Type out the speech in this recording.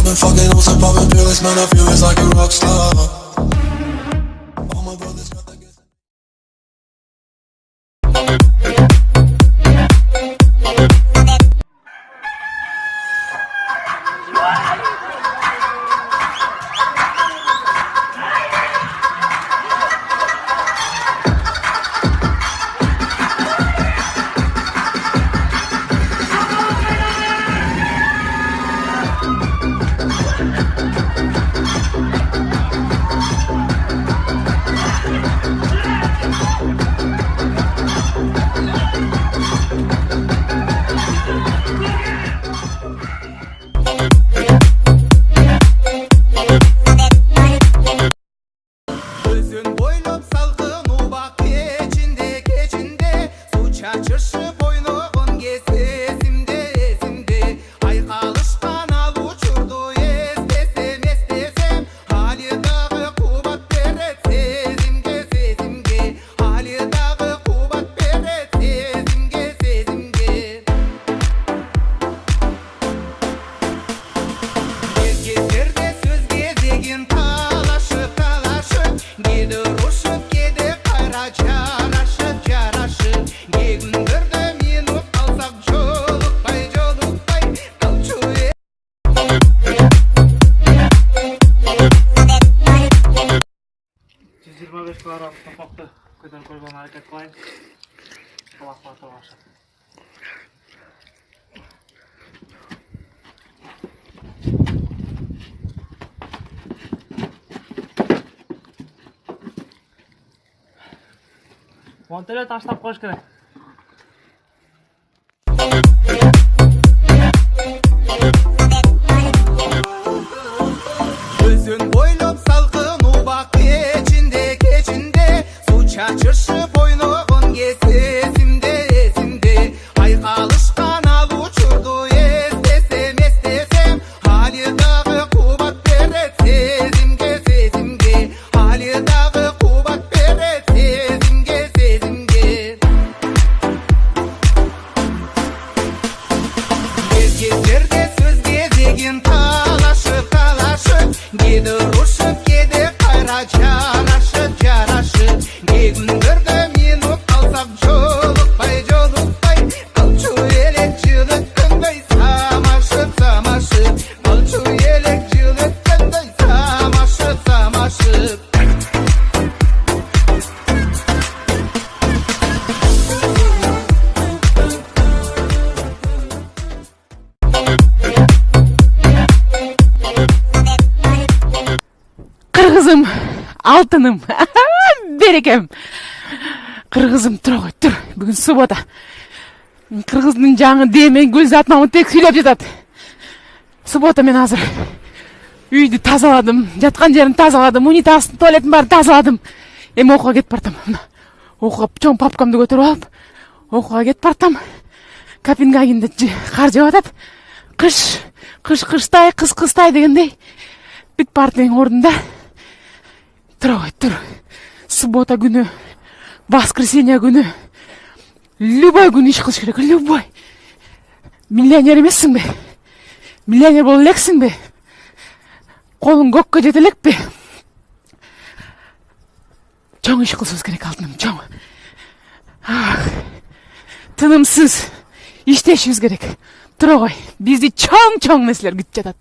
been fucking on some poppin' pills, man, I feel it's like a rock star. All my brothers got that gas. Topakta ko'tarib qo'ygan harakat qilaylik. To'g'ri to'g'ri. Montaga tashlab qo'yish kerak. Özün boylab salqın ubaq kechinde Çarçırışıp oynağın esimde Ayqalışqan al uçurdu estesem Hali dağı kubat beret sezimge Hali dağı kubat beret sezimge Gezgezlerde söz gezegin talaşıp Gedi ruşup gedi qayra jaraşıp Günlerde minut kalsak jolukpay Kalçu elek jılık kınday samaşıp Kalçu elek jılık kınday samaşıp Kırgızım, altınım, берекем. Кыргызым, тура кой, тур. Бүгүн суббота. Кыргыздын жаңы демен Гүлзатмамын тек сүйлөп жатат. Суббота мен азыр үйдү тазаладым, жаткан жерин тазаладым, унитаздын, туалеттин баарын тазаладым. Эми окууга кетип баратам. Окууга чоң папкамды көтөрүп алып, окууга кетип баратам. Копенгагенде кар жаап атат. Кыштай, кыстай дегендей. Бүт партиянын ордунда. Тура кой, тур. Суббота күнү, воскресенье күнү, любой күнү иш кылыш керек, любой. Миллионер эмессиңби? Миллионер боло элексиңби? Колуң көккө жете элекпи? Чоң иш кылышыбыз керек, алтыным, чоң. Тынымсыз иштешибиз керек. Тура кой, бизди чоң нерселер күтүп жатат.